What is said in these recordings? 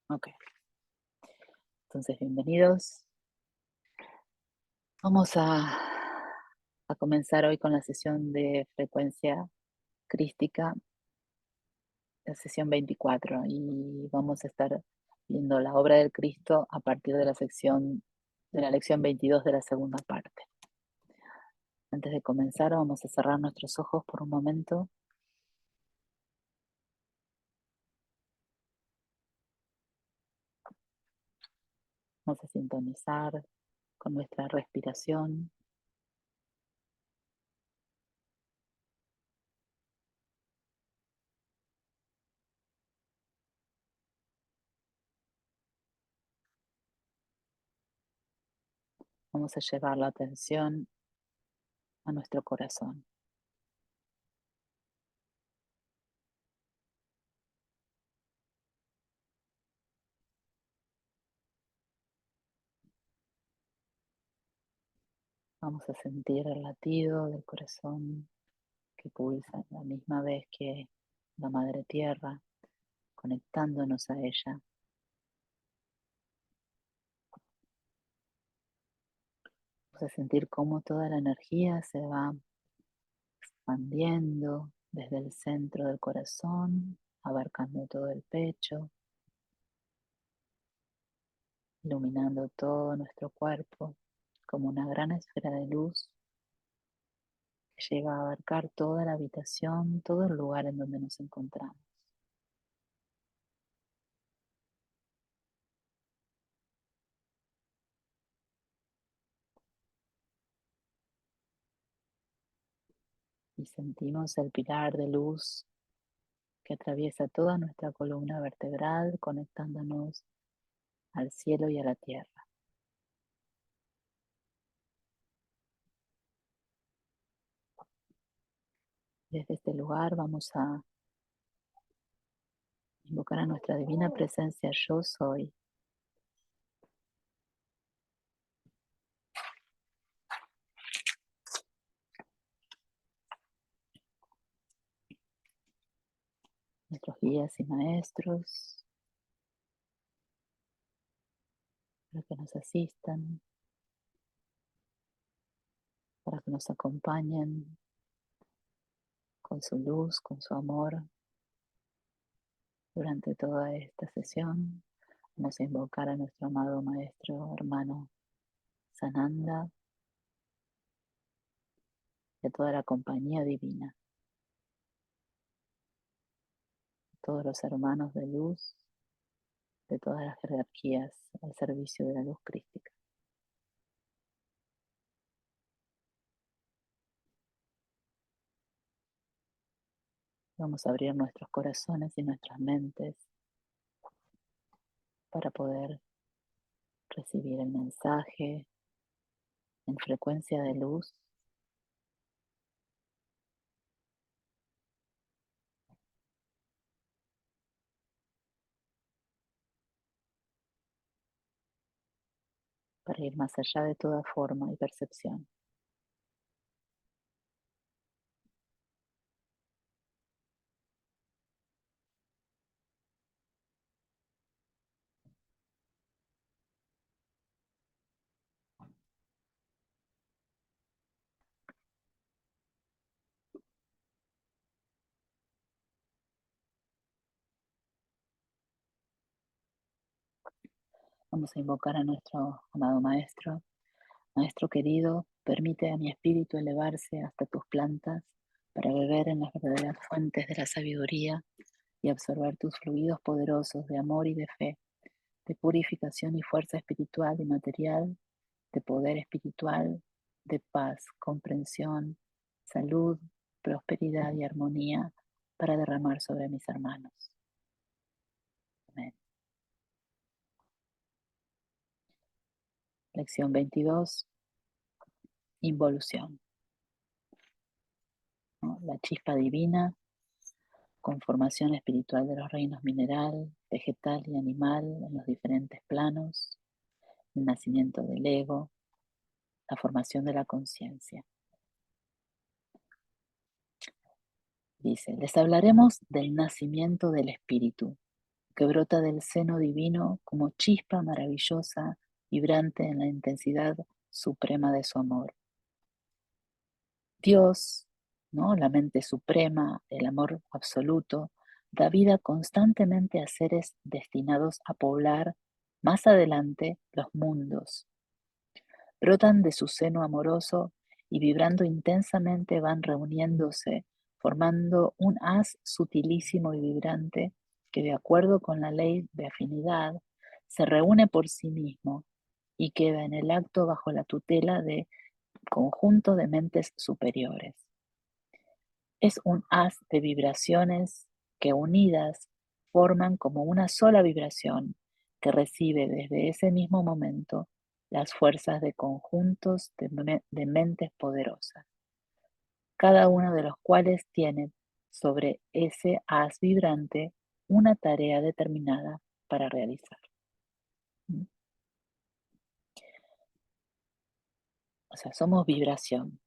Ok, entonces bienvenidos. Vamos a comenzar hoy con la sesión de frecuencia crística, la sesión 24, y vamos a estar viendo la obra del Cristo a partir de la lección 22 de la segunda parte. Antes de comenzar, vamos a cerrar nuestros ojos por un momento. Vamos a sintonizar con nuestra respiración. Vamos a llevar la atención a nuestro corazón. Vamos a sentir el latido del corazón que pulsa a la misma vez que la Madre Tierra, conectándonos a ella. Vamos a sentir cómo toda la energía se va expandiendo desde el centro del corazón, abarcando todo el pecho, iluminando todo nuestro cuerpo como una gran esfera de luz que llega a abarcar toda la habitación, todo el lugar en donde nos encontramos. Y sentimos el pilar de luz que atraviesa toda nuestra columna vertebral, conectándonos al cielo y a la tierra. Desde este lugar vamos a invocar a nuestra divina presencia Yo Soy, nuestros guías y maestros, para que nos asistan, para que nos acompañen con su luz, con su amor. Durante toda esta sesión vamos a invocar a nuestro amado maestro hermano Sananda y a toda la compañía divina, todos los hermanos de luz de todas las jerarquías al servicio de la luz crística. Vamos a abrir nuestros corazones y nuestras mentes para poder recibir el mensaje en frecuencia de luz, para ir más allá de toda forma y percepción. Vamos a invocar a nuestro amado maestro. Maestro querido, permite a mi espíritu elevarse hasta tus plantas para beber en las verdaderas fuentes de la sabiduría y absorber tus fluidos poderosos de amor y de fe, de purificación y fuerza espiritual y material, de poder espiritual, de paz, comprensión, salud, prosperidad y armonía para derramar sobre mis hermanos. Amén. Lección 22. Involución, ¿no? La chispa divina, conformación espiritual de los reinos mineral, vegetal y animal en los diferentes planos, el nacimiento del ego, la formación de la conciencia. Dice, les hablaremos del nacimiento del espíritu, que brota del seno divino como chispa maravillosa, vibrante en la intensidad suprema de su amor. Dios, ¿no? La mente suprema, el amor absoluto, da vida constantemente a seres destinados a poblar más adelante los mundos. Brotan de su seno amoroso y vibrando intensamente van reuniéndose, formando un haz sutilísimo y vibrante que, de acuerdo con la ley de afinidad, se reúne por sí mismo y queda en el acto bajo la tutela de conjunto de mentes superiores. Es un haz de vibraciones que unidas forman como una sola vibración que recibe desde ese mismo momento las fuerzas de conjuntos de mentes poderosas, cada uno de los cuales tiene sobre ese haz vibrante una tarea determinada para realizar. ¿Mm? O sea, somos vibración,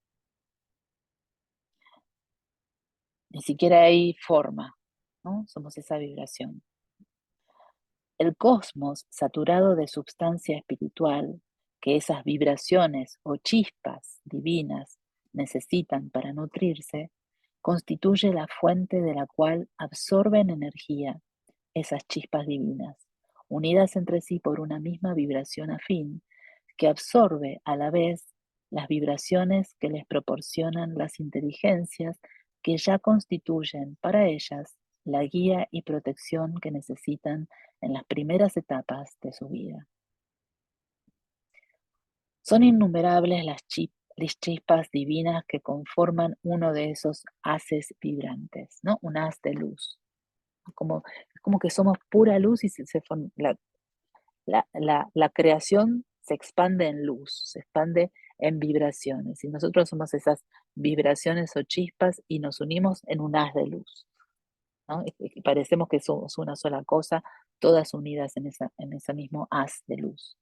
ni siquiera hay forma, ¿no? Somos esa vibración. El cosmos, saturado de substancia espiritual, que esas vibraciones o chispas divinas necesitan para nutrirse, constituye la fuente de la cual absorben energía esas chispas divinas, unidas entre sí por una misma vibración afín, que absorbe a la vez las vibraciones que les proporcionan las inteligencias que ya constituyen para ellas la guía y protección que necesitan en las primeras etapas de su vida. Son innumerables las chispas divinas que conforman uno de esos haces vibrantes, ¿no? Un haz de luz. Como, es como que somos pura luz y la creación se expande en luz, se expande en vibraciones. Y nosotros somos esas vibraciones o chispas y nos unimos en un haz de luz, ¿no? Y parecemos que somos una sola cosa, todas unidas en ese mismo haz de luz.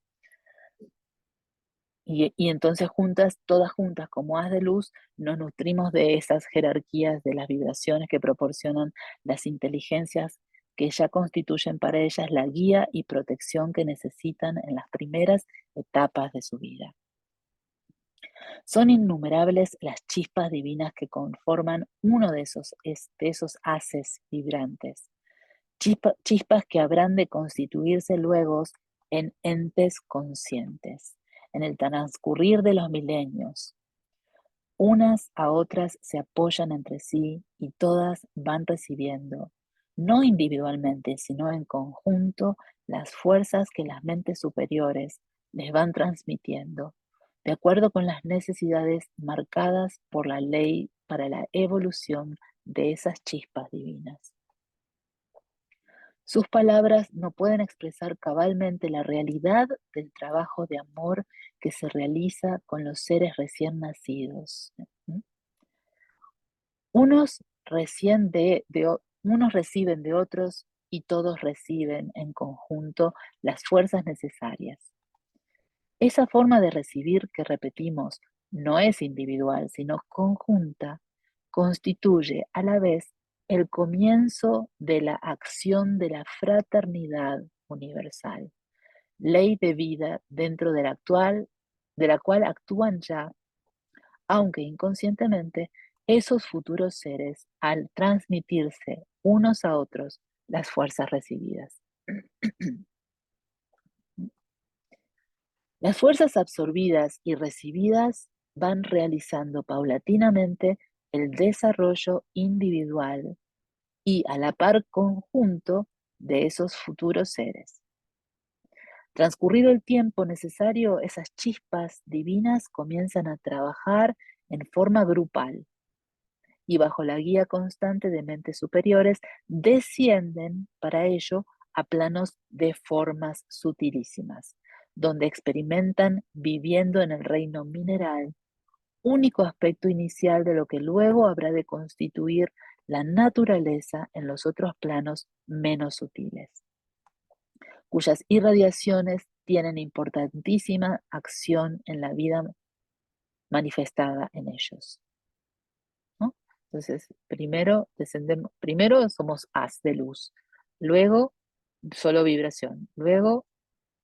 Y entonces juntas, todas juntas como haz de luz, nos nutrimos de esas jerarquías de las vibraciones que proporcionan las inteligencias que ya constituyen para ellas la guía y protección que necesitan en las primeras etapas de su vida. Son innumerables las chispas divinas que conforman uno de esos haces vibrantes, chispas que habrán de constituirse luego en entes conscientes, en el transcurrir de los milenios. Unas a otras se apoyan entre sí y todas van recibiendo, no individualmente, sino en conjunto, las fuerzas que las mentes superiores les van transmitiendo, de acuerdo con las necesidades marcadas por la ley para la evolución de esas chispas divinas. Sus palabras no pueden expresar cabalmente la realidad del trabajo de amor que se realiza con los seres recién nacidos. Unos, unos reciben de otros y todos reciben en conjunto las fuerzas necesarias. Esa forma de recibir que repetimos no es individual, sino conjunta, constituye a la vez el comienzo de la acción de la fraternidad universal, ley de vida dentro de la cual actúan ya, aunque inconscientemente, esos futuros seres al transmitirse unos a otros las fuerzas recibidas. Las fuerzas absorbidas y recibidas van realizando paulatinamente el desarrollo individual y a la par conjunto de esos futuros seres. Transcurrido el tiempo necesario, esas chispas divinas comienzan a trabajar en forma grupal y bajo la guía constante de mentes superiores descienden para ello a planos de formas sutilísimas, donde experimentan viviendo en el reino mineral, único aspecto inicial de lo que luego habrá de constituir la naturaleza en los otros planos menos sutiles, cuyas irradiaciones tienen importantísima acción en la vida manifestada en ellos, ¿no? Entonces, primero somos haz de luz, luego solo vibración. Luego,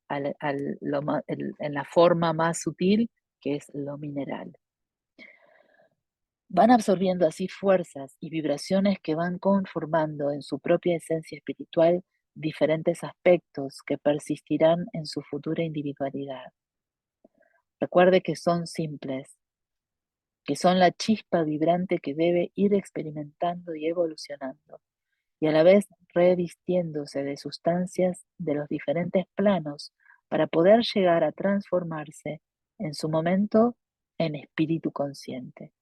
en la forma más sutil, que es lo mineral. Van absorbiendo así fuerzas y vibraciones que van conformando en su propia esencia espiritual diferentes aspectos que persistirán en su futura individualidad. Recuerde que son simples, que son la chispa vibrante que debe ir experimentando y evolucionando, y a la vez revistiéndose de sustancias de los diferentes planos para poder llegar a transformarse en su momento en espíritu consciente.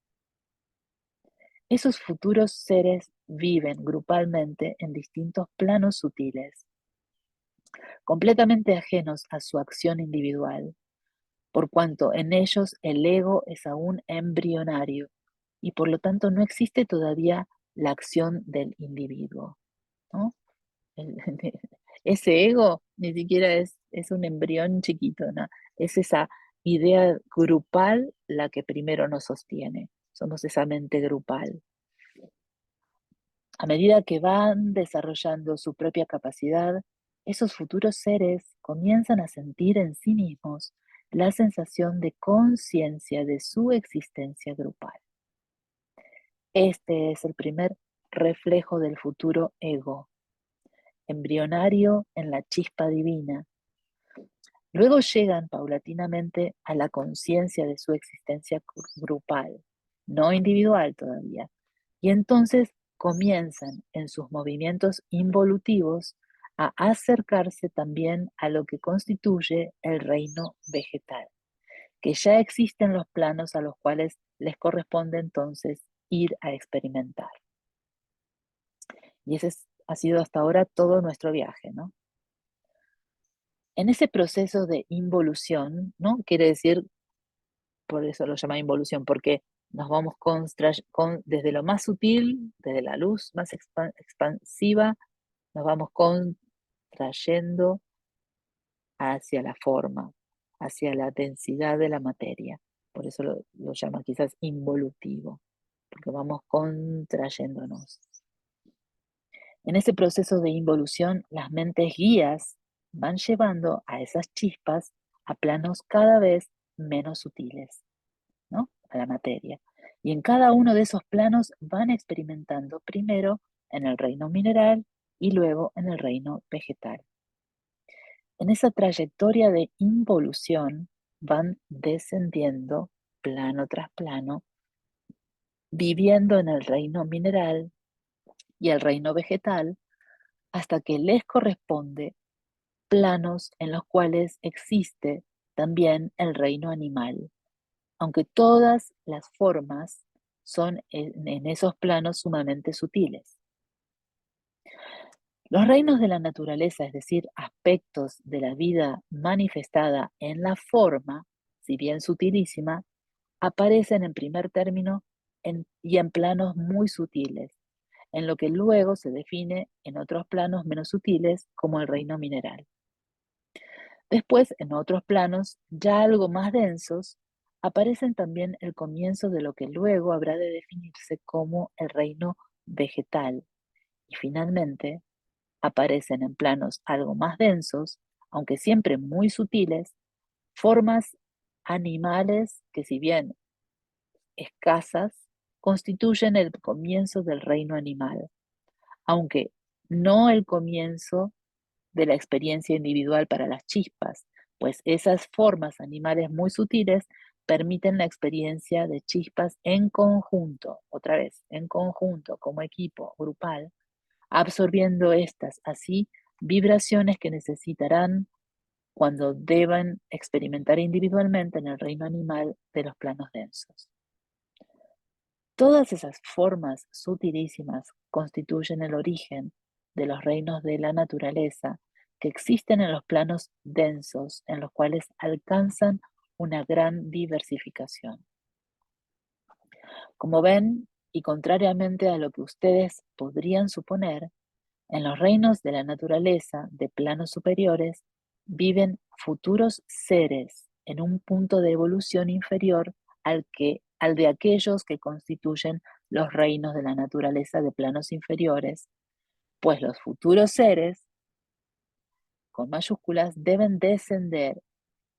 Esos futuros seres viven grupalmente en distintos planos sutiles, completamente ajenos a su acción individual, por cuanto en ellos el ego es aún embrionario y por lo tanto no existe todavía la acción del individuo, ¿no? Ese ego ni siquiera es un embrión chiquito, ¿no? Es esa idea grupal la que primero nos sostiene. Somos esa mente grupal. A medida que van desarrollando su propia capacidad, esos futuros seres comienzan a sentir en sí mismos la sensación de conciencia de su existencia grupal. Este es el primer reflejo del futuro ego, embrionario en la chispa divina. Luego llegan paulatinamente a la conciencia de su existencia grupal, no individual todavía, y entonces comienzan en sus movimientos involutivos a acercarse también a lo que constituye el reino vegetal, que ya existen los planos a los cuales les corresponde entonces ir a experimentar. Y ese ha sido hasta ahora todo nuestro viaje, ¿no? En ese proceso de involución, ¿no? Quiere decir, por eso lo llama involución, porque nos vamos desde lo más sutil, desde la luz más expansiva, nos vamos contrayendo hacia la forma, hacia la densidad de la materia. Por eso lo llama quizás involutivo, porque vamos contrayéndonos. En ese proceso de involución, las mentes guías van llevando a esas chispas a planos cada vez menos sutiles, ¿no? A la materia. Y en cada uno de esos planos van experimentando primero en el reino mineral y luego en el reino vegetal. En esa trayectoria de involución van descendiendo plano tras plano, viviendo en el reino mineral y el reino vegetal hasta que les corresponde planos en los cuales existe también el reino animal, aunque todas las formas son en esos planos sumamente sutiles. Los reinos de la naturaleza, es decir, aspectos de la vida manifestada en la forma, si bien sutilísima, aparecen en primer término y en planos muy sutiles, en lo que luego se define en otros planos menos sutiles como el reino mineral. Después, en otros planos, ya algo más densos, aparecen también el comienzo de lo que luego habrá de definirse como el reino vegetal. Y finalmente, aparecen en planos algo más densos, aunque siempre muy sutiles, formas animales que, si bien escasas, constituyen el comienzo del reino animal, aunque no el comienzo de la experiencia individual para las chispas, pues esas formas animales muy sutiles permiten la experiencia de chispas en conjunto, otra vez, en conjunto, como equipo grupal, absorbiendo estas así vibraciones que necesitarán cuando deban experimentar individualmente en el reino animal de los planos densos. Todas esas formas sutilísimas constituyen el origen de los reinos de la naturaleza que existen en los planos densos, en los cuales alcanzan una gran diversificación. Como ven, y contrariamente a lo que ustedes podrían suponer, en los reinos de la naturaleza de planos superiores viven futuros seres en un punto de evolución inferior al de aquellos que constituyen los reinos de la naturaleza de planos inferiores, pues los futuros seres con mayúsculas, deben descender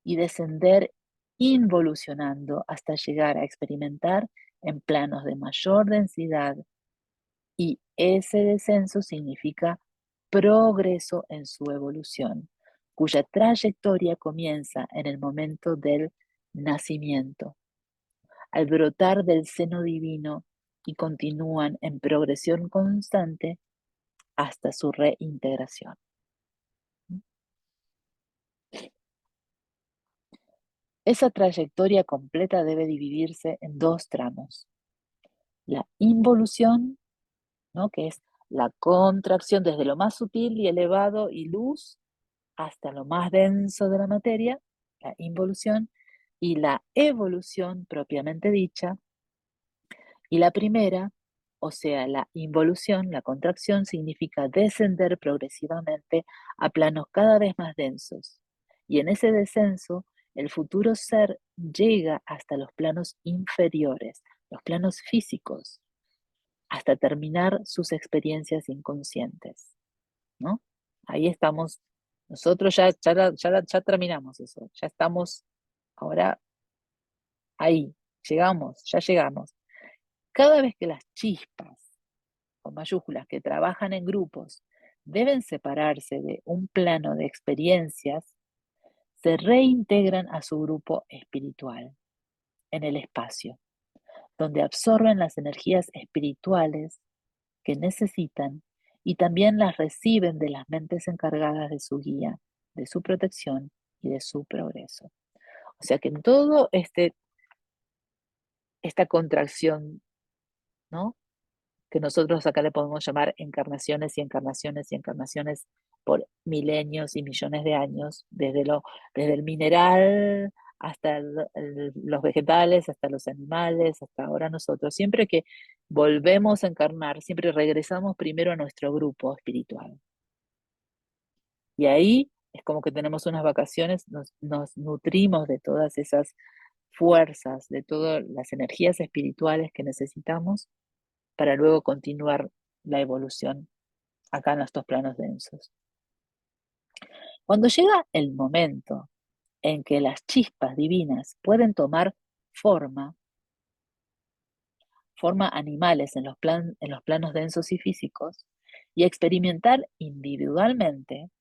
y descender involucionando hasta llegar a experimentar en planos de mayor densidad, y ese descenso significa progreso en su evolución, cuya trayectoria comienza en el momento del nacimiento, al brotar del seno divino, y continúan en progresión constante hasta su reintegración. Esa trayectoria completa debe dividirse en dos tramos: la involución, ¿no?, que es la contracción desde lo más sutil y elevado y luz hasta lo más denso de la materia, la involución, y la evolución propiamente dicha. Y la primera, o sea, la involución, la contracción, significa descender progresivamente a planos cada vez más densos. Y en ese descenso, el futuro ser llega hasta los planos inferiores, los planos físicos, hasta terminar sus experiencias inconscientes, ¿no? Ahí estamos, nosotros ya terminamos eso, ya estamos ahora ahí, ya llegamos. Cada vez que las chispas, con mayúsculas, que trabajan en grupos, deben separarse de un plano de experiencias, se reintegran a su grupo espiritual en el espacio, donde absorben las energías espirituales que necesitan y también las reciben de las mentes encargadas de su guía, de su protección y de su progreso. O sea que en todo esta contracción, ¿no?, que nosotros acá le podemos llamar encarnaciones y encarnaciones y encarnaciones por milenios y millones de años, desde el mineral hasta los vegetales, hasta los animales, hasta ahora nosotros. Siempre que volvemos a encarnar, siempre regresamos primero a nuestro grupo espiritual. Y ahí es como que tenemos unas vacaciones, nos nutrimos de todas esas fuerzas, de todas las energías espirituales que necesitamos para luego continuar la evolución acá en estos planos densos. Cuando llega el momento en que las chispas divinas pueden tomar forma animales en los planos densos y físicos, y experimentar individualmente,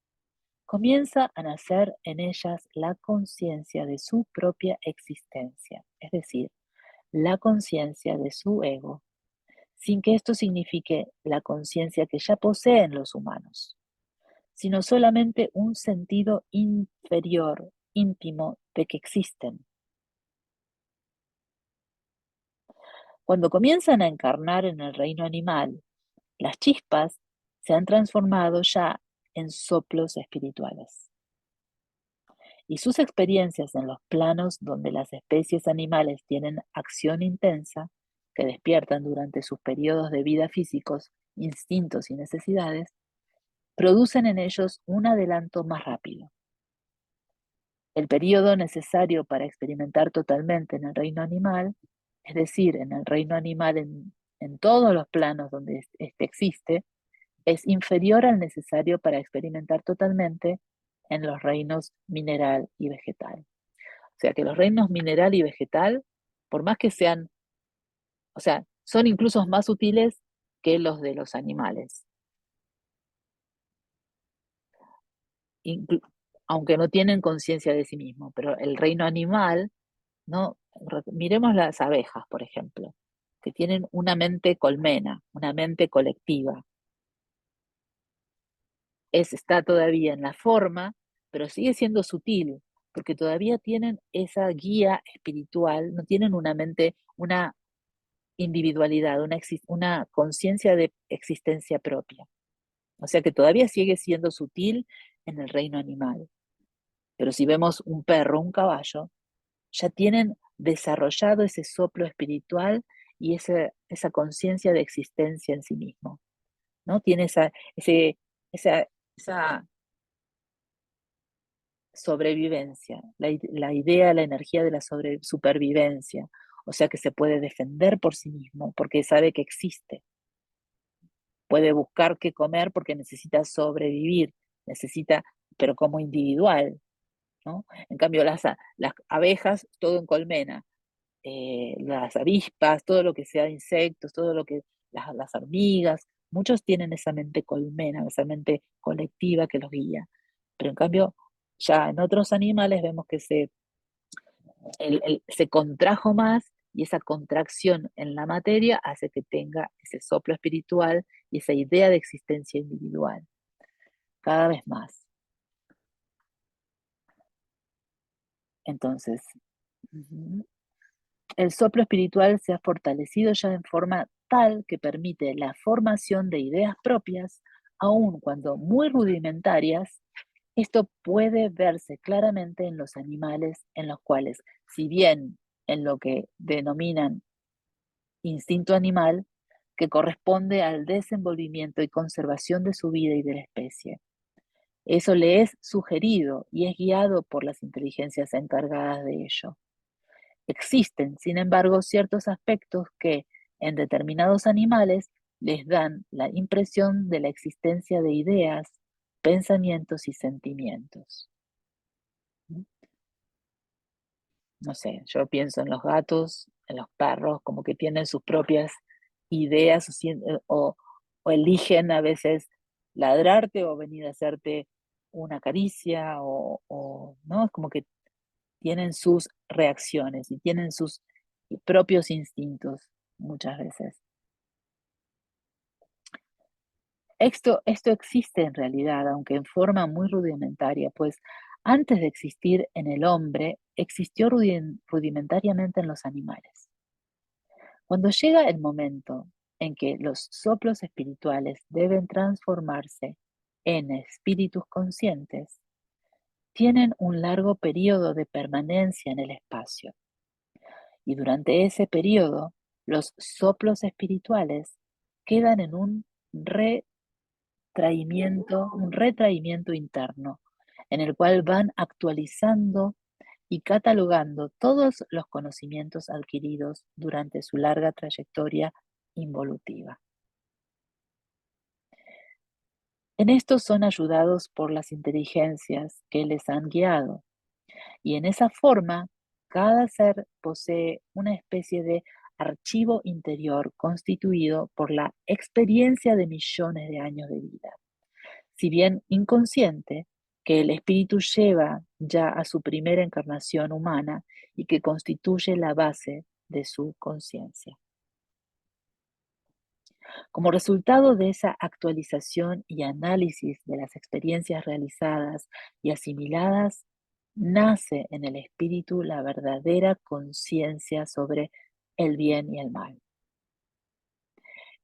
comienza a nacer en ellas la conciencia de su propia existencia, es decir, la conciencia de su ego, sin que esto signifique la conciencia que ya poseen los humanos, sino solamente un sentido inferior, íntimo, de que existen. Cuando comienzan a encarnar en el reino animal, las chispas se han transformado ya en soplos espirituales. Y sus experiencias en los planos donde las especies animales tienen acción intensa, que despiertan durante sus periodos de vida físicos, instintos y necesidades, producen en ellos un adelanto más rápido. El periodo necesario para experimentar totalmente en el reino animal, es decir, en el reino animal en todos los planos donde este existe, es inferior al necesario para experimentar totalmente en los reinos mineral y vegetal. O sea que los reinos mineral y vegetal, por más que sean, o sea, son incluso más sutiles que los de los animales. Aunque no tienen conciencia de sí mismos, pero el reino animal, ¿no? Miremos las abejas, por ejemplo, que tienen una mente colmena, una mente colectiva. Está todavía en la forma, pero sigue siendo sutil, porque todavía tienen esa guía espiritual, no tienen una mente, una individualidad, una conciencia de existencia propia. O sea que todavía sigue siendo sutil en el reino animal. Pero si vemos un perro, un caballo, ya tienen desarrollado ese soplo espiritual y esa conciencia de existencia en sí mismo, ¿no? Tiene esa sobrevivencia, la idea, la energía de la supervivencia, o sea que se puede defender por sí mismo porque sabe que existe, puede buscar qué comer porque necesita sobrevivir, necesita pero como individual, ¿no? En cambio, las abejas, todo en colmena, las avispas, todo lo que sea insectos, todo lo que, las hormigas, muchos tienen esa mente colmena, esa mente colectiva que los guía. Pero en cambio, ya en otros animales vemos que se contrajo más y esa contracción en la materia hace que tenga ese soplo espiritual y esa idea de existencia individual, cada vez más. Entonces, el soplo espiritual se ha fortalecido ya en forma tal que permite la formación de ideas propias, aun cuando muy rudimentarias. Esto puede verse claramente en los animales, en los cuales, si bien en lo que denominan instinto animal, que corresponde al desenvolvimiento y conservación de su vida y de la especie. Eso le es sugerido y es guiado por las inteligencias encargadas de ello. Existen, sin embargo, ciertos aspectos que, en determinados animales, les dan la impresión de la existencia de ideas, pensamientos y sentimientos. No sé, yo pienso en los gatos, en los perros, como que tienen sus propias ideas o eligen a veces ladrarte o venir a hacerte una caricia ¿no? Es como que tienen sus reacciones y tienen sus propios instintos muchas veces. Esto existe en realidad, aunque en forma muy rudimentaria, pues antes de existir en el hombre, existió rudimentariamente en los animales. Cuando llega el momento en que los soplos espirituales deben transformarse en espíritus conscientes, tienen un largo periodo de permanencia en el espacio. Y durante ese periodo, los soplos espirituales quedan en un retraimiento interno, en el cual van actualizando y catalogando todos los conocimientos adquiridos durante su larga trayectoria involutiva. En esto son ayudados por las inteligencias que les han guiado, y en esa forma cada ser posee una especie de archivo interior constituido por la experiencia de millones de años de vida, si bien inconsciente, que el espíritu lleva ya a su primera encarnación humana y que constituye la base de su conciencia. Como resultado de esa actualización y análisis de las experiencias realizadas y asimiladas, nace en el espíritu la verdadera conciencia sobre el bien y el mal.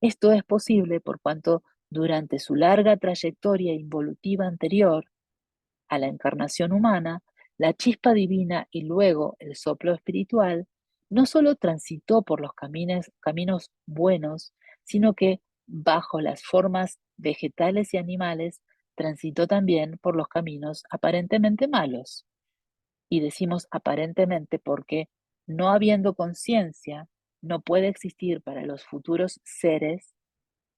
Esto es posible por cuanto durante su larga trayectoria involutiva anterior a la encarnación humana, la chispa divina y luego el soplo espiritual no solo transitó por los caminos buenos, sino que bajo las formas vegetales y animales transitó también por los caminos aparentemente malos. Y decimos aparentemente porque, no habiendo conciencia, no puede existir para los futuros seres,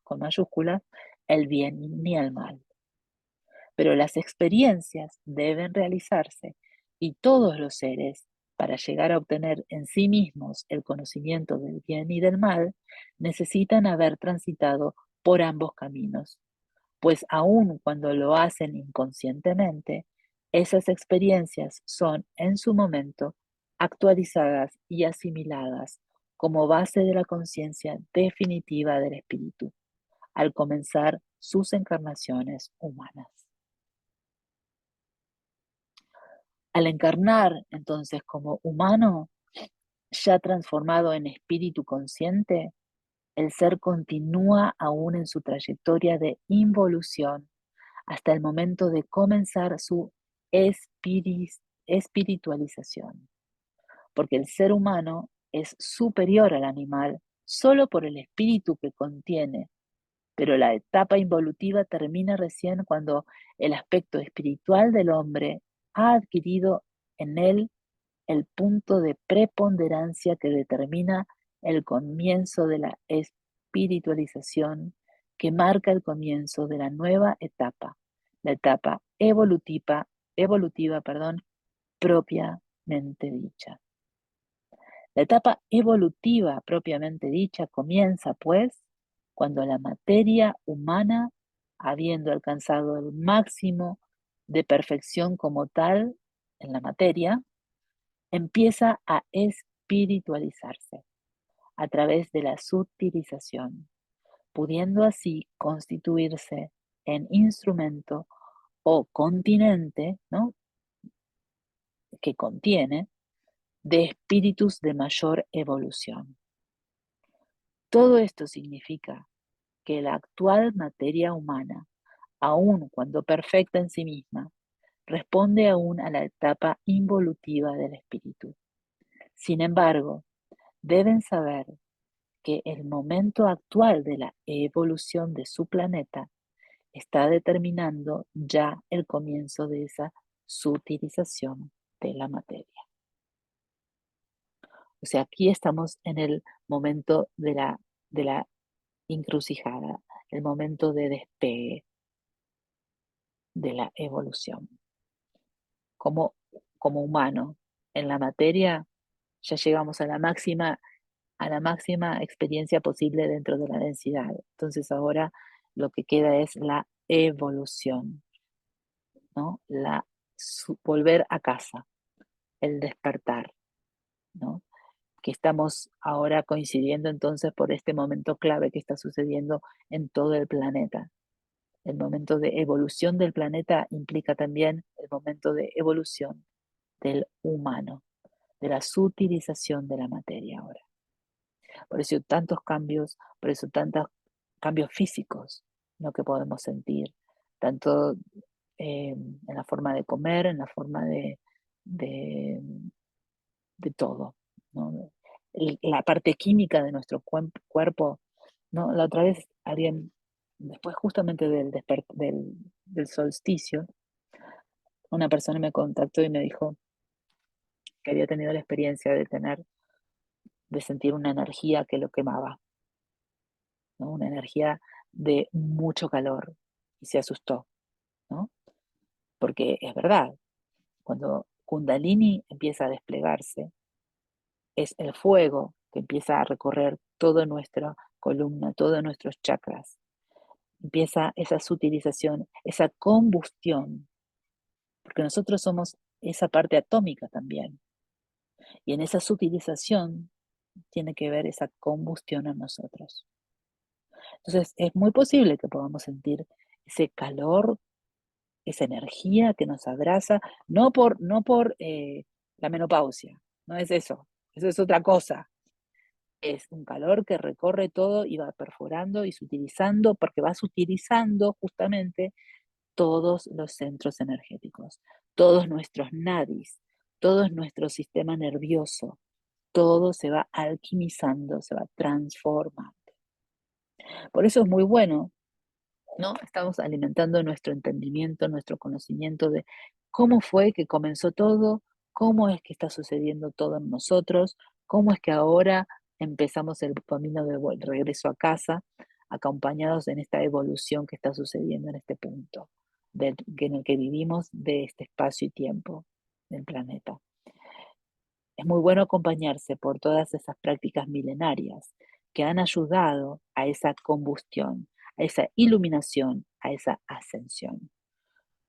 con mayúscula, el bien ni el mal. Pero las experiencias deben realizarse y todos los seres, para llegar a obtener en sí mismos el conocimiento del bien y del mal, necesitan haber transitado por ambos caminos, pues aun cuando lo hacen inconscientemente, esas experiencias son en su momento actualizadas y asimiladas como base de la conciencia definitiva del espíritu, al comenzar sus encarnaciones humanas. Al encarnar entonces como humano, ya transformado en espíritu consciente, el ser continúa aún en su trayectoria de involución hasta el momento de comenzar su espiritualización, porque el ser humano es superior al animal solo por el espíritu que contiene, pero la etapa involutiva termina recién cuando el aspecto espiritual del hombre ha adquirido en él el punto de preponderancia que determina el comienzo de la espiritualización, que marca el comienzo de la nueva etapa, la etapa evolutiva, perdón, propiamente dicha. La etapa evolutiva propiamente dicha comienza, pues, cuando la materia humana, habiendo alcanzado el máximo de perfección como tal en la materia, empieza a espiritualizarse a través de la sutilización, pudiendo así constituirse en instrumento o continente, ¿no?, que contiene de espíritus de mayor evolución. Todo esto significa que la actual materia humana, aun cuando perfecta en sí misma, responde aún a la etapa involutiva del espíritu. Sin embargo, deben saber que el momento actual de la evolución de su planeta está determinando ya el comienzo de esa sutilización de la materia. O sea, aquí estamos en el momento de la encrucijada, el momento de despegue de la evolución. Como, como humano, en la materia ya llegamos a la máxima experiencia posible dentro de la densidad. Entonces ahora lo que queda es la evolución, ¿no? Volver a casa, el despertar, ¿no? Que estamos ahora coincidiendo entonces por este momento clave que está sucediendo en todo el planeta. El momento de evolución del planeta implica también el momento de evolución del humano, de la sutilización de la materia ahora. Por eso tantos cambios, por eso tantos cambios físicos, ¿no?, que podemos sentir, tanto en la forma de comer, en la forma de, de todo, ¿no? La parte química de nuestro cuerpo, ¿no? La otra vez alguien, después justamente del solsticio, una persona me contactó y me dijo que había tenido la experiencia de sentir una energía que lo quemaba, ¿no? Una energía de mucho calor, y se asustó, ¿no? Porque es verdad, cuando Kundalini empieza a desplegarse, es el fuego que empieza a recorrer toda nuestra columna, todos nuestros chakras. Empieza esa sutilización, esa combustión, porque nosotros somos esa parte atómica también. Y en esa sutilización tiene que ver esa combustión en nosotros. Entonces, es muy posible que podamos sentir ese calor, esa energía que nos abraza, no por la menopausia, no es eso es otra cosa. Es un calor que recorre todo y va perforando y sutilizando, porque va sutilizando justamente todos los centros energéticos, todos nuestros nadis, todo nuestro sistema nervioso, todo se va alquimizando, se va transformando. Por eso es muy bueno, ¿no? Estamos alimentando nuestro entendimiento, nuestro conocimiento de cómo fue que comenzó todo, cómo es que está sucediendo todo en nosotros, cómo es que ahora empezamos el camino de regreso a casa, acompañados en esta evolución que está sucediendo en este punto en el que vivimos de este espacio y tiempo del planeta. Es muy bueno acompañarse por todas esas prácticas milenarias que han ayudado a esa combustión, a esa iluminación, a esa ascensión.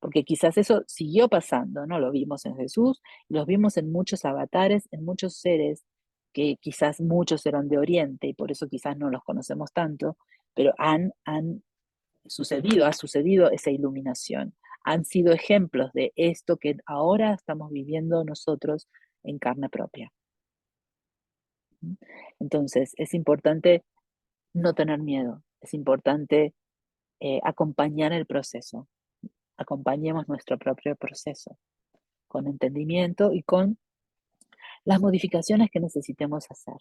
Porque quizás eso siguió pasando, ¿no? Lo vimos en Jesús, los vimos en muchos avatares, en muchos seres que quizás muchos eran de Oriente y por eso quizás no los conocemos tanto, pero ha sucedido esa iluminación. Han sido ejemplos de esto que ahora estamos viviendo nosotros en carne propia. Entonces, es importante no tener miedo, es importante acompañar el proceso, acompañemos nuestro propio proceso con entendimiento y con las modificaciones que necesitemos hacer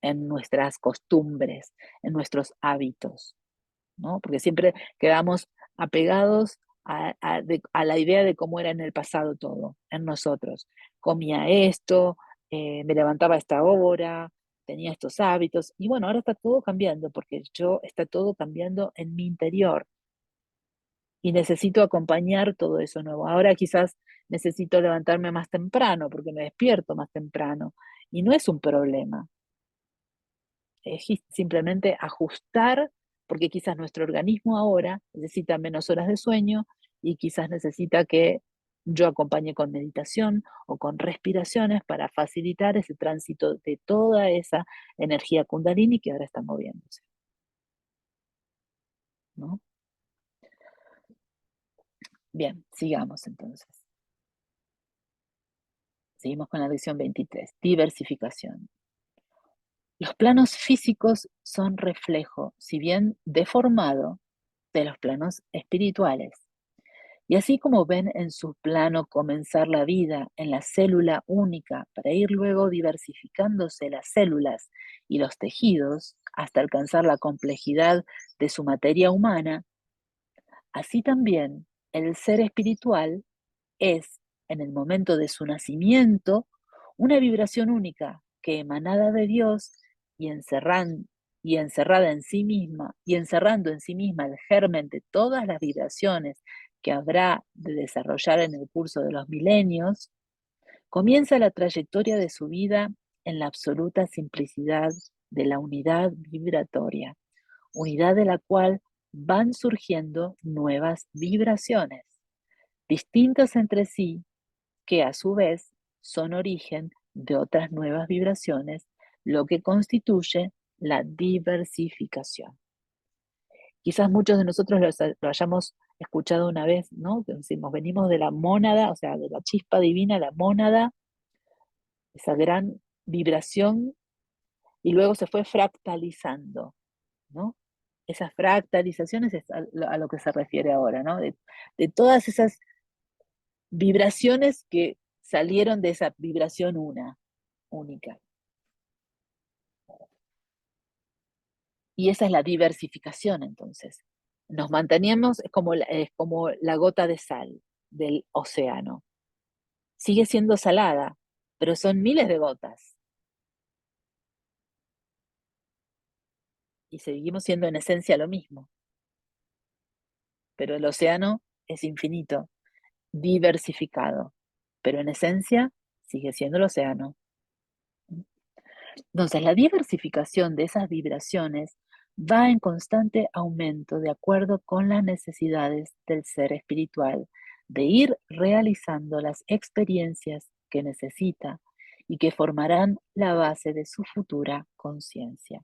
en nuestras costumbres, en nuestros hábitos, ¿no? Porque siempre quedamos apegados a la idea de cómo era en el pasado todo, en nosotros. Comía esto, me levantaba a esta hora, tenía estos hábitos, y bueno, ahora está todo cambiando, porque está todo cambiando en mi interior. y necesito acompañar todo eso nuevo. Ahora quizás necesito levantarme más temprano porque me despierto más temprano y no es un problema, es simplemente ajustar porque quizás nuestro organismo ahora necesita menos horas de sueño y quizás necesita que yo acompañe con meditación o con respiraciones para facilitar ese tránsito de toda esa energía kundalini que ahora está moviéndose, ¿no? Bien, sigamos entonces. Seguimos con la lección 23, diversificación. Los planos físicos son reflejo, si bien deformado, de los planos espirituales. Y así como ven en su plano comenzar la vida en la célula única para ir luego diversificándose las células y los tejidos hasta alcanzar la complejidad de su materia humana, así también el ser espiritual es, en el momento de su nacimiento, una vibración única que emanada de Dios y, y encerrada en sí misma, y encerrando en sí misma el germen de todas las vibraciones que habrá de desarrollar en el curso de los milenios, comienza la trayectoria de su vida en la absoluta simplicidad de la unidad vibratoria, unidad de la cual van surgiendo nuevas vibraciones, distintas entre sí, que a su vez son origen de otras nuevas vibraciones, lo que constituye la diversificación. Quizás muchos de nosotros lo hayamos escuchado una vez, ¿no? Que decimos, venimos de la mónada, o sea, de la chispa divina, la mónada, esa gran vibración, y luego se fue fractalizando, ¿no? Esas fractalizaciones es a lo que se refiere ahora, ¿no? De todas esas vibraciones que salieron de esa vibración única. Y esa es la diversificación, entonces. Nos manteníamos, es como la gota de sal del océano. Sigue siendo salada, pero son miles de gotas. Y seguimos siendo en esencia lo mismo. Pero el océano es infinito, diversificado. Pero en esencia sigue siendo el océano. Entonces, la diversificación de esas vibraciones va en constante aumento de acuerdo con las necesidades del ser espiritual, de ir realizando las experiencias que necesita y que formarán la base de su futura conciencia.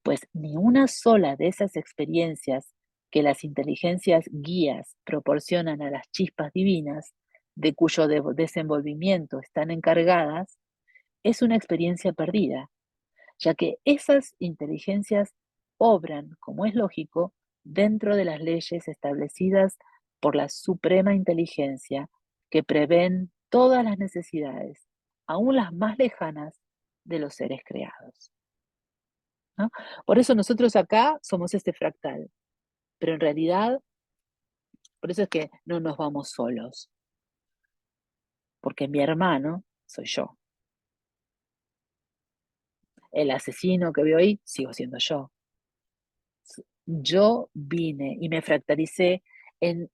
Pues ni una sola de esas experiencias que las inteligencias guías proporcionan a las chispas divinas, de cuyo desenvolvimiento están encargadas, es una experiencia perdida, ya que esas inteligencias obran, como es lógico, dentro de las leyes establecidas por la suprema inteligencia que prevén todas las necesidades, aún las más lejanas, de los seres creados, ¿no? Por eso nosotros acá somos este fractal, pero en realidad, por eso es que no nos vamos solos, porque mi hermano soy yo. El asesino que veo ahí, sigo siendo yo. Yo vine y me fractalicé en,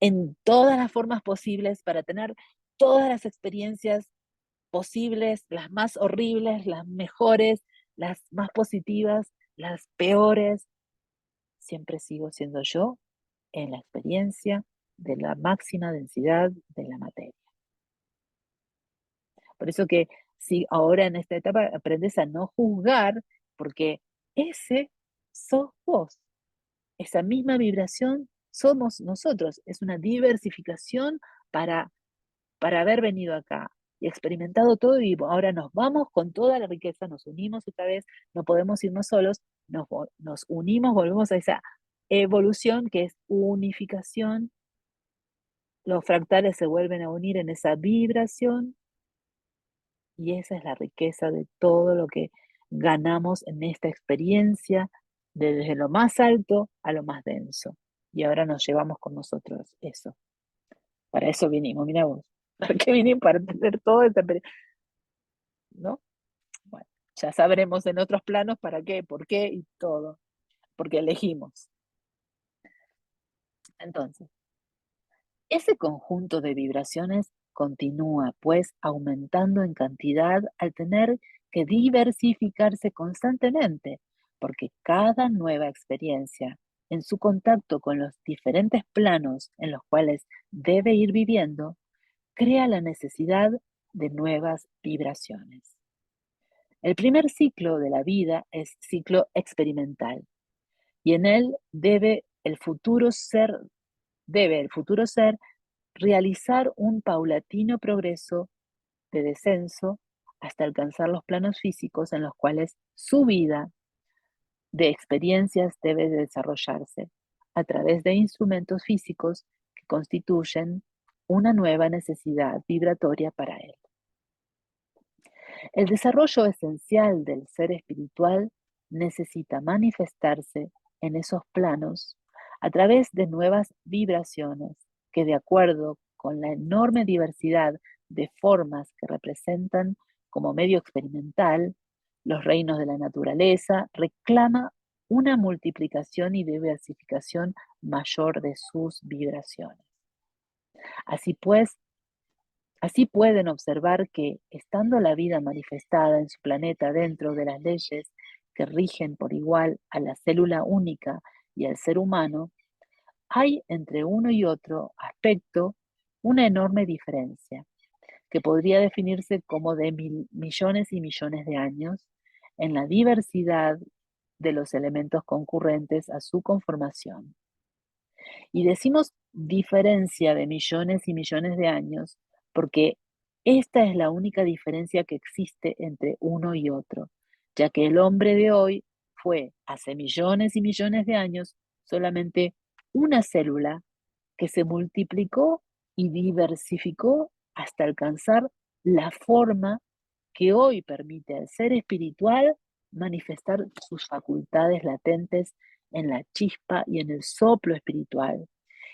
en todas las formas posibles para tener todas las experiencias posibles, las más horribles, las mejores, las más positivas, las peores. Siempre sigo siendo yo en la experiencia de la máxima densidad de la materia. Por eso que si ahora en esta etapa aprendes a no juzgar, porque ese sos vos. Esa misma vibración somos nosotros, es una diversificación para, para haber venido acá y experimentado todo y ahora nos vamos con toda la riqueza, nos unimos otra vez, no podemos irnos solos, nos unimos, volvemos a esa evolución que es unificación, los fractales se vuelven a unir en esa vibración y esa es la riqueza de todo lo que ganamos en esta experiencia, desde lo más alto a lo más denso. Y ahora nos llevamos con nosotros eso. Para eso vinimos, mira vos. ¿Para qué vinimos? Para entender todo esta ¿no? Bueno, ya sabremos en otros planos para qué, por qué y todo. Porque elegimos. Entonces, ese conjunto de vibraciones continúa, pues, aumentando en cantidad al tener que diversificarse constantemente, porque cada nueva experiencia, en su contacto con los diferentes planos en los cuales debe ir viviendo, crea la necesidad de nuevas vibraciones. El primer ciclo de la vida es ciclo experimental y en él debe el futuro ser realizar un paulatino progreso de descenso hasta alcanzar los planos físicos en los cuales su vida de experiencias debe de desarrollarse a través de instrumentos físicos que constituyen una nueva necesidad vibratoria para él. El desarrollo esencial del ser espiritual necesita manifestarse en esos planos a través de nuevas vibraciones que, de acuerdo con la enorme diversidad de formas que representan como medio experimental los reinos de la naturaleza, reclama una multiplicación y diversificación mayor de sus vibraciones. Así pues, así pueden observar que, estando la vida manifestada en su planeta dentro de las leyes que rigen por igual a la célula única y al ser humano, hay entre uno y otro aspecto una enorme diferencia, que podría definirse como de millones y millones de años, en la diversidad de los elementos concurrentes a su conformación. Y decimos diferencia de millones y millones de años porque esta es la única diferencia que existe entre uno y otro, ya que el hombre de hoy fue hace millones y millones de años solamente una célula que se multiplicó y diversificó hasta alcanzar la forma que hoy permite al ser espiritual manifestar sus facultades latentes en la chispa y en el soplo espiritual,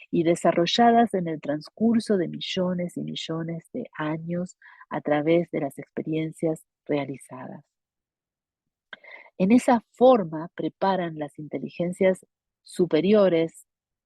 y desarrolladas en el transcurso de millones y millones de años a través de las experiencias realizadas. En esa forma preparan las inteligencias superiores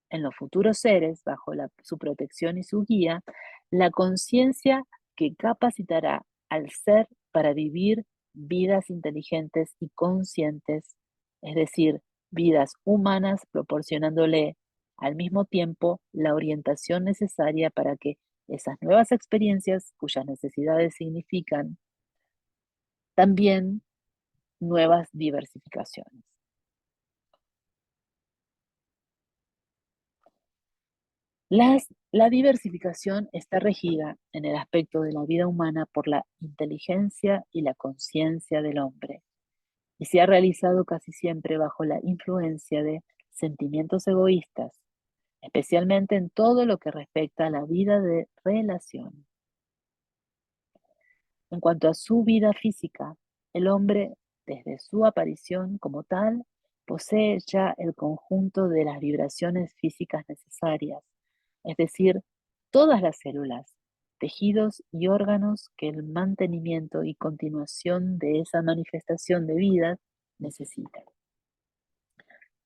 en los futuros seres, bajo su protección y su guía, la conciencia que capacitará al ser para vivir vidas inteligentes y conscientes, es decir, vidas humanas, proporcionándole al mismo tiempo la orientación necesaria para que esas nuevas experiencias, cuyas necesidades significan también nuevas diversificaciones. La diversificación está regida en el aspecto de la vida humana por la inteligencia y la conciencia del hombre, y se ha realizado casi siempre bajo la influencia de sentimientos egoístas, especialmente en todo lo que respecta a la vida de relación. En cuanto a su vida física, el hombre, desde su aparición como tal, posee ya el conjunto de las vibraciones físicas necesarias, es decir, todas las células, tejidos y órganos que el mantenimiento y continuación de esa manifestación de vida necesitan.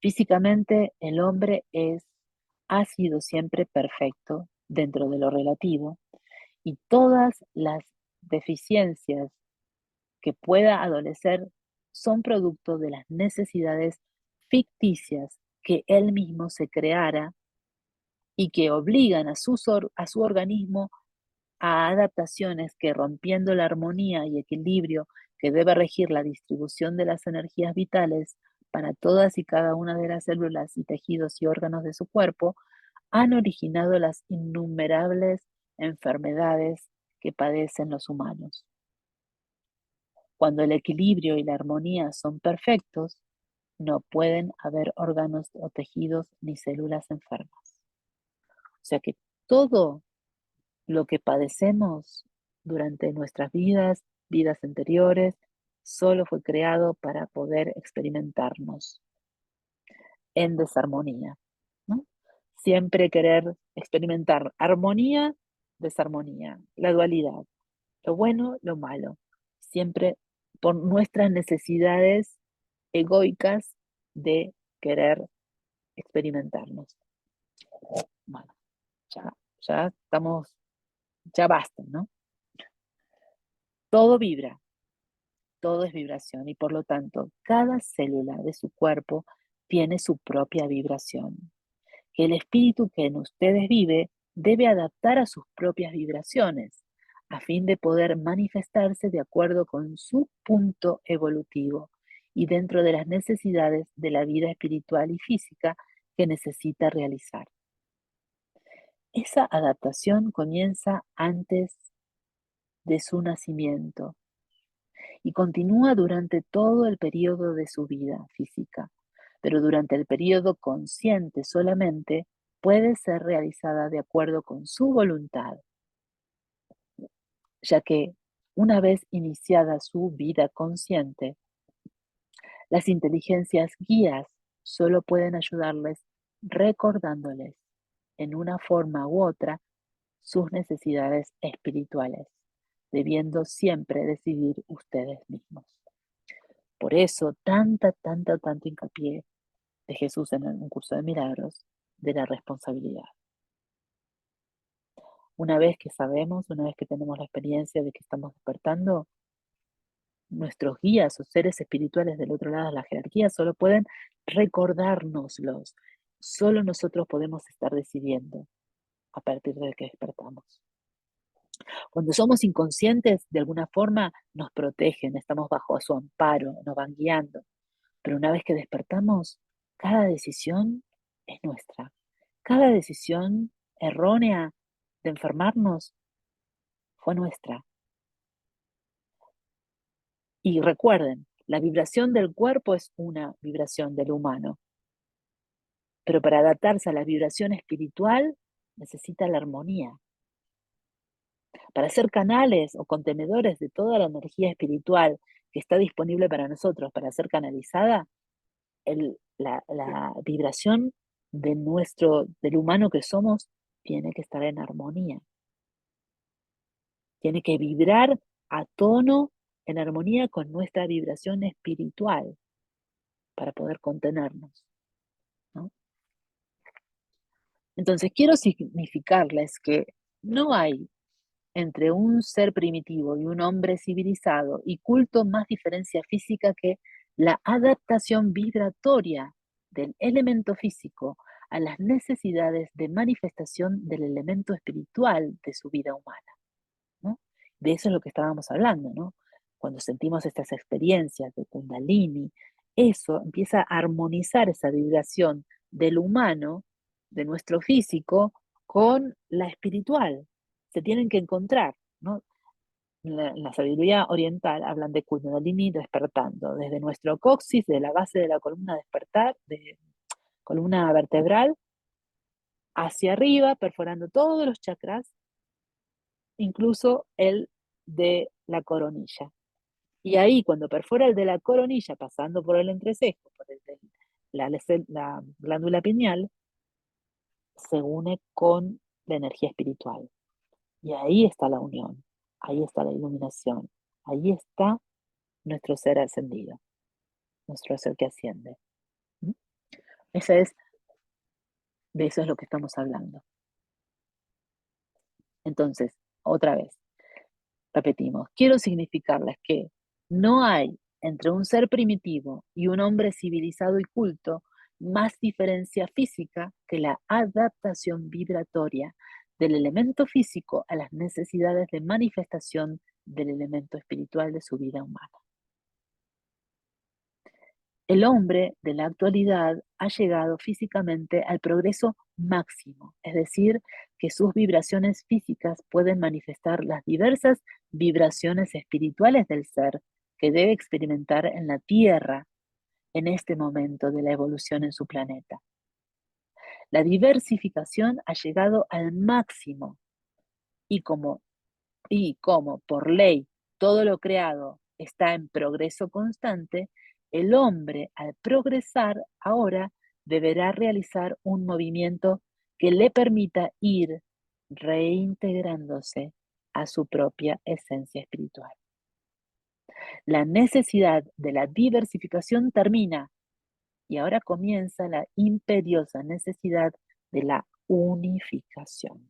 Físicamente, el hombre ha sido siempre perfecto dentro de lo relativo, y todas las deficiencias que pueda adolecer son producto de las necesidades ficticias que él mismo se creara y que obligan a su organismo a adaptaciones que, rompiendo la armonía y equilibrio que debe regir la distribución de las energías vitales para todas y cada una de las células y tejidos y órganos de su cuerpo, han originado las innumerables enfermedades que padecen los humanos. Cuando el equilibrio y la armonía son perfectos, no pueden haber órganos o tejidos ni células enfermas. O sea que todo lo que padecemos durante nuestras vidas anteriores, solo fue creado para poder experimentarnos en desarmonía, ¿no? Siempre querer experimentar armonía, desarmonía, la dualidad, lo bueno, lo malo, siempre por nuestras necesidades egoicas de querer experimentarnos. Bueno, ya estamos, ya basta, ¿no? Todo vibra, todo es vibración y por lo tanto, cada célula de su cuerpo tiene su propia vibración. Que el espíritu que en ustedes vive debe adaptar a sus propias vibraciones, a fin de poder manifestarse de acuerdo con su punto evolutivo y dentro de las necesidades de la vida espiritual y física que necesita realizar. Esa adaptación comienza antes de su nacimiento y continúa durante todo el periodo de su vida física, pero durante el periodo consciente solamente puede ser realizada de acuerdo con su voluntad, ya que una vez iniciada su vida consciente, las inteligencias guías solo pueden ayudarles recordándoles en una forma u otra sus necesidades espirituales, debiendo siempre decidir ustedes mismos. Por eso, tanto hincapié de Jesús en un curso de milagros de la responsabilidad. Una vez que sabemos, una vez que tenemos la experiencia de que estamos despertando, nuestros guías o seres espirituales del otro lado de la jerarquía solo pueden recordárnoslos. Solo nosotros podemos estar decidiendo a partir de que despertamos. Cuando somos inconscientes, de alguna forma nos protegen, estamos bajo su amparo, nos van guiando. Pero una vez que despertamos, cada decisión es nuestra. Cada decisión errónea de enfermarnos fue nuestra. Y recuerden, la vibración del cuerpo es una vibración del humano, pero para adaptarse a la vibración espiritual necesita la armonía. Para ser canales o contenedores de toda la energía espiritual que está disponible para nosotros, para ser canalizada, la vibración del humano que somos, tiene que estar en armonía. Tiene que vibrar a tono, en armonía con nuestra vibración espiritual para poder contenernos, ¿no? Entonces, quiero significarles que no hay entre un ser primitivo y un hombre civilizado y culto más diferencia física que la adaptación vibratoria del elemento físico a las necesidades de manifestación del elemento espiritual de su vida humana, ¿no? De eso es lo que estábamos hablando, ¿no? Cuando sentimos estas experiencias de Kundalini, eso empieza a armonizar esa vibración del humano, de nuestro físico, con la espiritual. Se tienen que encontrar, ¿no? En la sabiduría oriental hablan de Kundalini despertando, desde nuestro coxis, de la base de la columna despertar, de columna vertebral, hacia arriba, perforando todos los chakras, incluso el de la coronilla. Y ahí, cuando perfora el de la coronilla, pasando por el entrecejo, por el de la glándula pineal, se une con la energía espiritual. Y ahí está la unión, ahí está la iluminación, ahí está nuestro ser ascendido, nuestro ser que asciende. ¿Mm? Esa es, de eso es lo que estamos hablando. Entonces, otra vez, repetimos, quiero significarles que no hay entre un ser primitivo y un hombre civilizado y culto más diferencia física que la adaptación vibratoria del elemento físico a las necesidades de manifestación del elemento espiritual de su vida humana. El hombre de la actualidad ha llegado físicamente al progreso máximo, es decir, que sus vibraciones físicas pueden manifestar las diversas vibraciones espirituales del ser que debe experimentar en la Tierra en este momento de la evolución en su planeta. La diversificación ha llegado al máximo y como por ley todo lo creado está en progreso constante, el hombre al progresar ahora deberá realizar un movimiento que le permita ir reintegrándose a su propia esencia espiritual. La necesidad de la diversificación termina y ahora comienza la imperiosa necesidad de la unificación,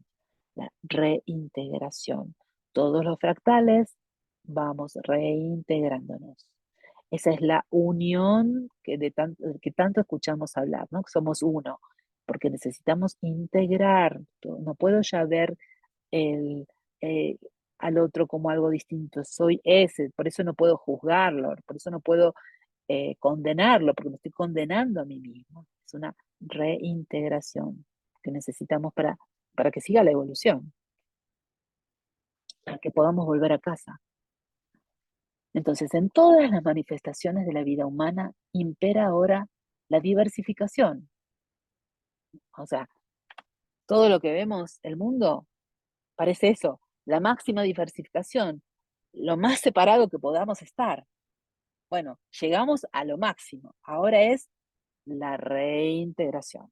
la reintegración. Todos los fractales vamos reintegrándonos. Esa es la unión que tanto escuchamos hablar, ¿no? Que somos uno, porque necesitamos integrar. No puedo ya ver el, eh, al otro como algo distinto, soy ese, por eso no puedo juzgarlo, por eso no puedo condenarlo, porque me estoy condenando a mí mismo. Es una reintegración que necesitamos para que siga la evolución, para que podamos volver a casa. Entonces, en todas las manifestaciones de la vida humana impera ahora la diversificación. O sea, todo lo que vemos, el mundo, parece eso, la máxima diversificación, lo más separado que podamos estar. Bueno, llegamos a lo máximo. Ahora es la reintegración,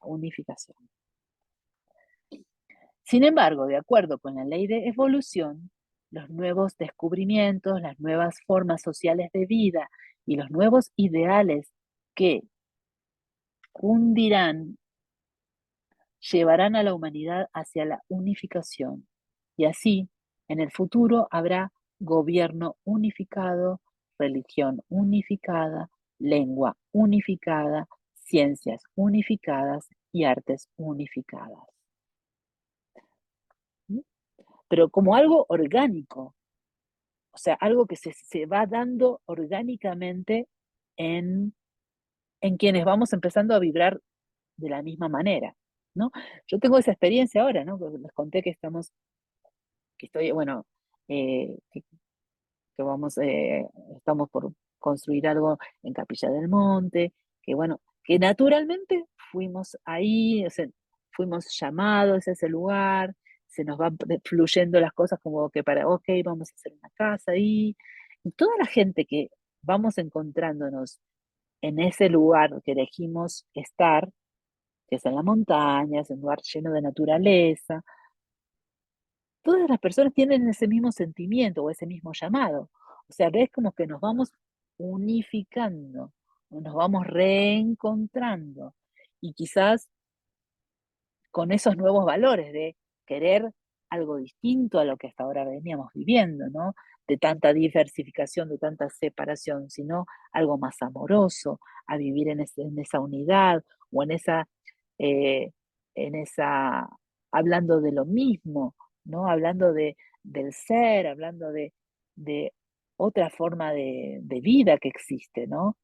unificación. Sin embargo, de acuerdo con la ley de evolución, los nuevos descubrimientos, las nuevas formas sociales de vida y los nuevos ideales que cundirán llevarán a la humanidad hacia la unificación. Y así, en el futuro habrá gobierno unificado, religión unificada, lengua unificada, ciencias unificadas y artes unificadas. ¿Mm? Pero como algo orgánico, o sea, algo que se va dando orgánicamente en, en quienes vamos empezando a vibrar de la misma manera, ¿no? Yo tengo esa experiencia ahora, ¿no? Porque les conté que estoy, bueno, que vamos, estamos por construir algo en Capilla del Monte, que bueno, que naturalmente fuimos ahí, o sea, fuimos llamados a ese lugar, se nos van fluyendo las cosas como que ok, vamos a hacer una casa ahí, y toda la gente que vamos encontrándonos en ese lugar que elegimos estar, que es en la montaña, es un lugar lleno de naturaleza, todas las personas tienen ese mismo sentimiento o ese mismo llamado. O sea, ves como que nos vamos unificando, nos vamos reencontrando. Y quizás con esos nuevos valores de querer algo distinto a lo que hasta ahora veníamos viviendo, ¿no? De tanta diversificación, de tanta separación, sino algo más amoroso, a vivir en esa unidad o eh, en esa, hablando de lo mismo, ¿no? Hablando del ser, hablando de otra forma de vida que existe, ¿no?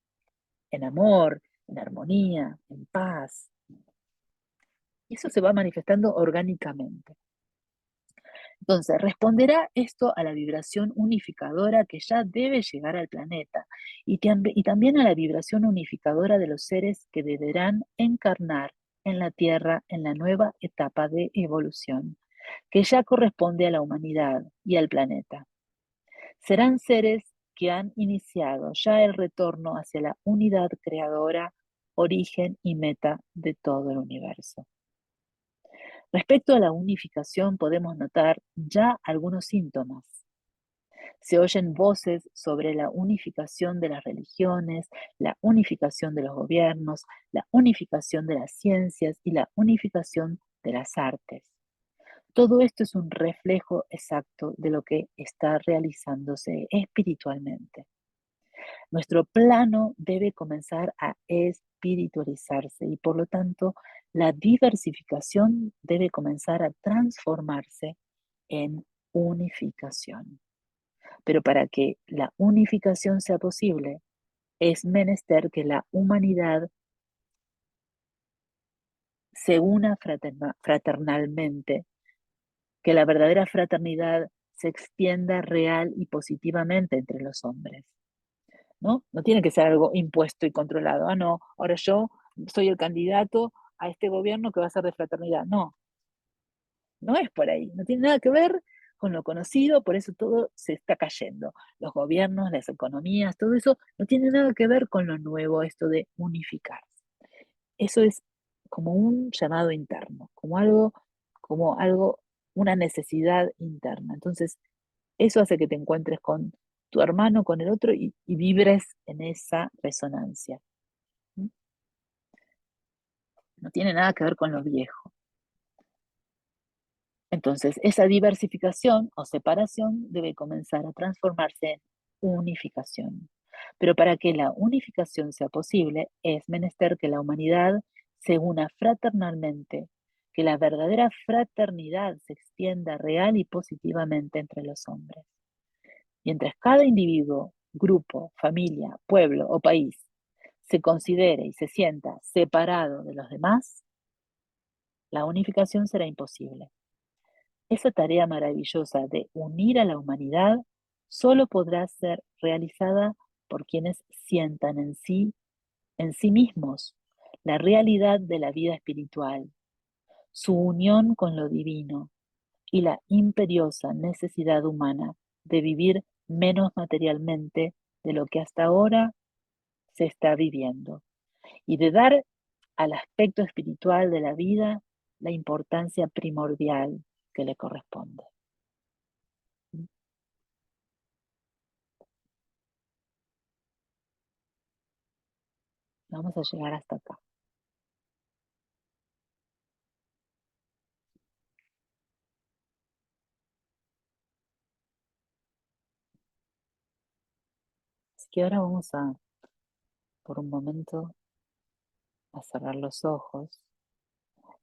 En amor, en armonía, en paz. Y eso se va manifestando orgánicamente. Entonces, responderá esto a la vibración unificadora que ya debe llegar al planeta y también a la vibración unificadora de los seres que deberán encarnar en la Tierra en la nueva etapa de evolución, que ya corresponde a la humanidad y al planeta. Serán seres que han iniciado ya el retorno hacia la unidad creadora, origen y meta de todo el universo. Respecto a la unificación, podemos notar ya algunos síntomas. Se oyen voces sobre la unificación de las religiones, la unificación de los gobiernos, la unificación de las ciencias y la unificación de las artes. Todo esto es un reflejo exacto de lo que está realizándose espiritualmente. Nuestro plano debe comenzar a espiritualizarse y por lo tanto la diversificación debe comenzar a transformarse en unificación. Pero para que la unificación sea posible, es menester que la humanidad se una fraternalmente, que la verdadera fraternidad se extienda real y positivamente entre los hombres. ¿No? No tiene que ser algo impuesto y controlado. Ah, no, ahora yo soy el candidato a este gobierno que va a ser de fraternidad. No, no es por ahí. No tiene nada que ver con lo conocido, por eso todo se está cayendo. Los gobiernos, las economías, todo eso no tiene nada que ver con lo nuevo, esto de unificar. Eso es como un llamado interno, como algo, una necesidad interna. Entonces, eso hace que te encuentres con tu hermano, con el otro y vibres en esa resonancia. no tiene nada que ver con lo viejo. Entonces, esa diversificación o separación debe comenzar a transformarse en unificación. Pero para que la unificación sea posible, es menester que la humanidad se una fraternalmente, que la verdadera fraternidad se extienda real y positivamente entre los hombres. Mientras cada individuo, grupo, familia, pueblo o país se considere y se sienta separado de los demás, la unificación será imposible. Esa tarea maravillosa de unir a la humanidad solo podrá ser realizada por quienes sientan en sí mismos, la realidad de la vida espiritual, su unión con lo divino y la imperiosa necesidad humana de vivir menos materialmente de lo que hasta ahora se está viviendo y de dar al aspecto espiritual de la vida la importancia primordial que le corresponde. Vamos a llegar hasta acá. Así que ahora vamos a, por un momento, a cerrar los ojos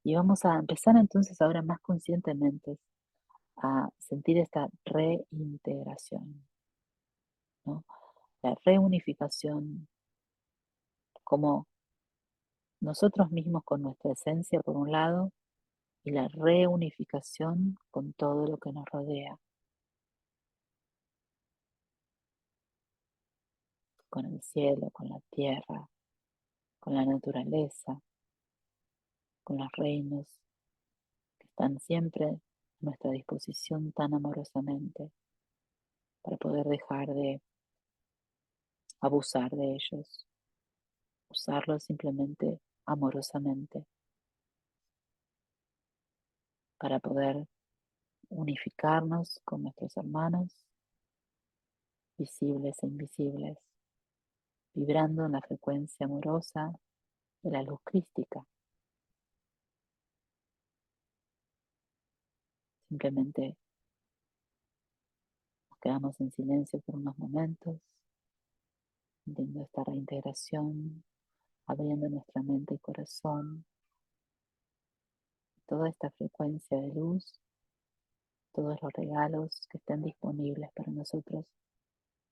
y vamos a empezar entonces ahora más conscientemente a sentir esta reintegración, ¿no? La reunificación como nosotros mismos con nuestra esencia por un lado y la reunificación con todo lo que nos rodea, con el cielo, con la tierra, con la naturaleza, con los reinos que están siempre a nuestra disposición tan amorosamente para poder dejar de abusar de ellos, usarlos simplemente amorosamente para poder unificarnos con nuestros hermanos, visibles e invisibles, vibrando en la frecuencia amorosa de la luz crística. Simplemente nos quedamos en silencio por unos momentos, sintiendo esta reintegración, abriendo nuestra mente y corazón, toda esta frecuencia de luz, todos los regalos que estén disponibles para nosotros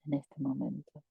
en este momento.